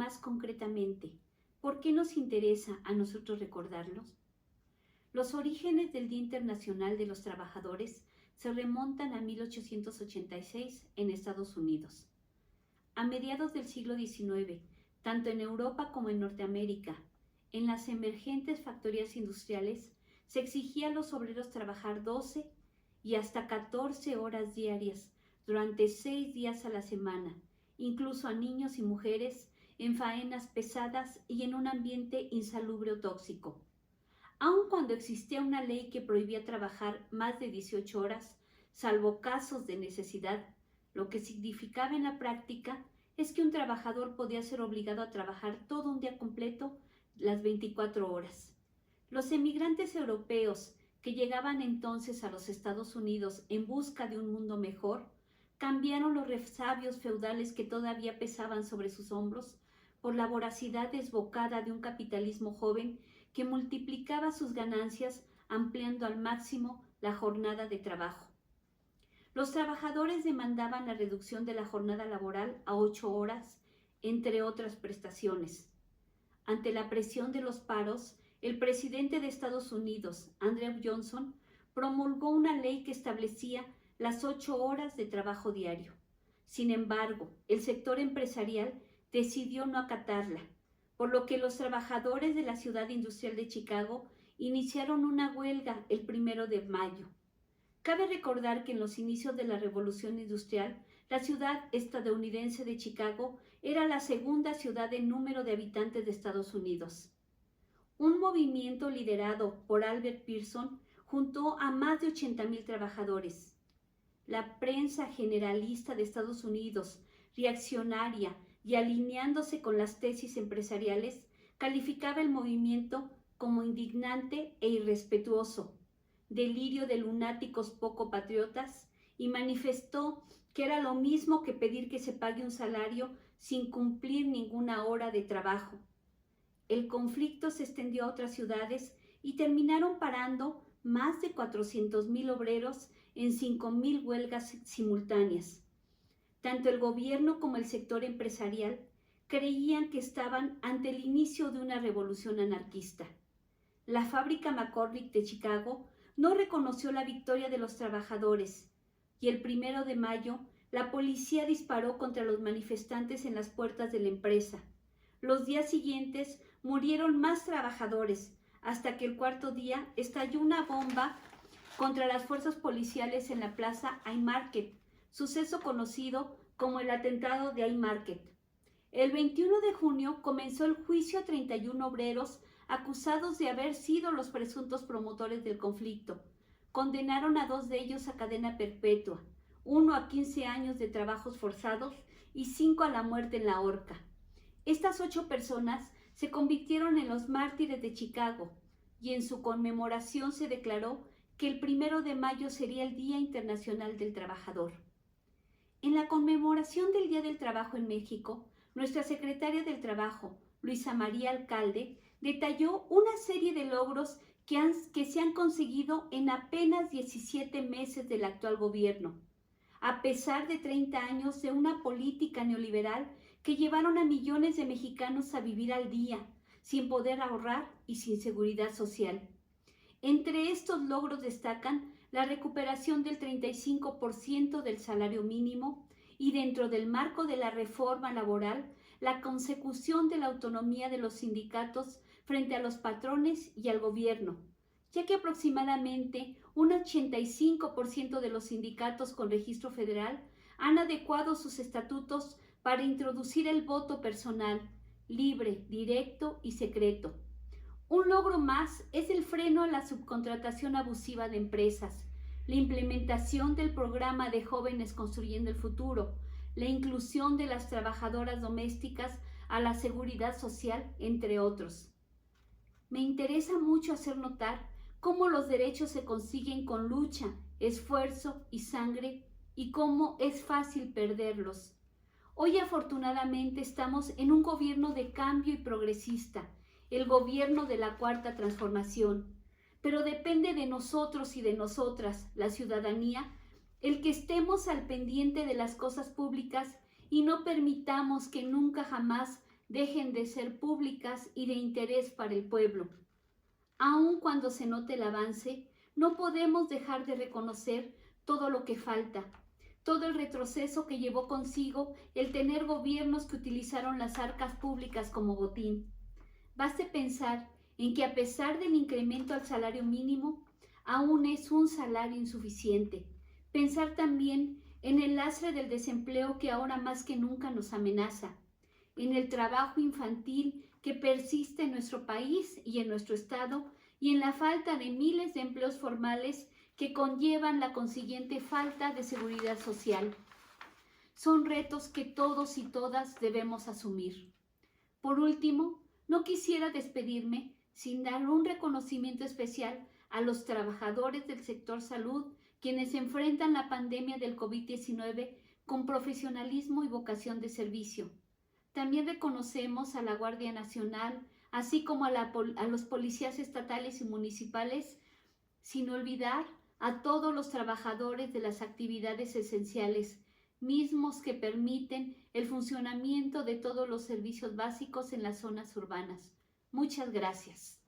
más concretamente, ¿por qué nos interesa a nosotros recordarlos? Los orígenes del Día Internacional de los Trabajadores se remontan a 1886 en Estados Unidos. A mediados del siglo XIX, tanto en Europa como en Norteamérica, en las emergentes factorías industriales, se exigía a los obreros trabajar 12 y hasta 14 horas diarias durante 6 días a la semana, incluso a niños y mujeres en faenas pesadas y en un ambiente insalubre o tóxico. Aun cuando existía una ley que prohibía trabajar más de 18 horas, salvo casos de necesidad, lo que significaba en la práctica es que un trabajador podía ser obligado a trabajar todo un día completo, las 24 horas. Los emigrantes europeos que llegaban entonces a los Estados Unidos en busca de un mundo mejor, cambiaron los resabios feudales que todavía pesaban sobre sus hombros por la voracidad desbocada de un capitalismo joven que multiplicaba sus ganancias ampliando al máximo la jornada de trabajo. Los trabajadores demandaban la reducción de la jornada laboral a 8 horas, entre otras prestaciones. Ante la presión de los paros, el presidente de Estados Unidos, Andrew Johnson, promulgó una ley que establecía las 8 horas de trabajo diario. Sin embargo, el sector empresarial decidió no acatarla, por lo que los trabajadores de la ciudad industrial de Chicago iniciaron una huelga el 1 de mayo. Cabe recordar que en los inicios de la Revolución Industrial, la ciudad estadounidense de Chicago era la segunda ciudad en número de habitantes de Estados Unidos. Un movimiento liderado por Albert Pearson juntó a más de 80,000 trabajadores. La prensa generalista de Estados Unidos, reaccionaria y alineándose con las tesis empresariales, calificaba el movimiento como indignante e irrespetuoso, delirio de lunáticos poco patriotas, y manifestó que era lo mismo que pedir que se pague un salario sin cumplir ninguna hora de trabajo. El conflicto se extendió a otras ciudades y terminaron parando más de 400,000 obreros en 5,000 huelgas simultáneas. Tanto el gobierno como el sector empresarial creían que estaban ante el inicio de una revolución anarquista. La fábrica McCormick de Chicago no reconoció la victoria de los trabajadores y el 1 de mayo la policía disparó contra los manifestantes en las puertas de la empresa. Los días siguientes murieron más trabajadores, hasta que el cuarto día estalló una bomba contra las fuerzas policiales en la plaza Haymarket, suceso conocido como el atentado de Haymarket. El 21 de junio comenzó el juicio a 31 obreros acusados de haber sido los presuntos promotores del conflicto. Condenaron a 2 de ellos a cadena perpetua, 1 a 15 años de trabajos forzados y 5 a la muerte en la horca. Estas 8 personas se convirtieron en los mártires de Chicago y en su conmemoración se declaró que el 1 de mayo sería el Día Internacional del Trabajador. En la conmemoración del Día del Trabajo en México, nuestra secretaria del Trabajo, Luisa María Alcalde, detalló una serie de logros que se han conseguido en apenas 17 meses del actual gobierno, a pesar de 30 años de una política neoliberal que llevaron a millones de mexicanos a vivir al día, sin poder ahorrar y sin seguridad social. Entre estos logros destacan la recuperación del 35% del salario mínimo y, dentro del marco de la reforma laboral, la consecución de la autonomía de los sindicatos frente a los patrones y al gobierno, ya que aproximadamente un 85% de los sindicatos con registro federal han adecuado sus estatutos para introducir el voto personal, libre, directo y secreto. Un logro más es el freno a la subcontratación abusiva de empresas, la implementación del programa de Jóvenes Construyendo el Futuro, la inclusión de las trabajadoras domésticas a la seguridad social, entre otros. Me interesa mucho hacer notar cómo los derechos se consiguen con lucha, esfuerzo y sangre, y cómo es fácil perderlos. Hoy afortunadamente estamos en un gobierno de cambio y progresista, el gobierno de la Cuarta Transformación, pero depende de nosotros y de nosotras, la ciudadanía, el que estemos al pendiente de las cosas públicas y no permitamos que nunca jamás dejen de ser públicas y de interés para el pueblo. Aun cuando se note el avance, no podemos dejar de reconocer todo lo que falta, todo el retroceso que llevó consigo el tener gobiernos que utilizaron las arcas públicas como botín. Baste pensar en que a pesar del incremento al salario mínimo, aún es un salario insuficiente. Pensar también en el lastre del desempleo que ahora más que nunca nos amenaza, en el trabajo infantil que persiste en nuestro país y en nuestro estado, y en la falta de miles de empleos formales que conllevan la consiguiente falta de seguridad social. Son retos que todos y todas debemos asumir. Por último, no quisiera despedirme sin dar un reconocimiento especial a los trabajadores del sector salud, quienes enfrentan la pandemia del COVID-19 con profesionalismo y vocación de servicio. También reconocemos a la Guardia Nacional, así como a los policías estatales y municipales, sin olvidar a todos los trabajadores de las actividades esenciales, mismos que permiten el funcionamiento de todos los servicios básicos en las zonas urbanas. Muchas gracias.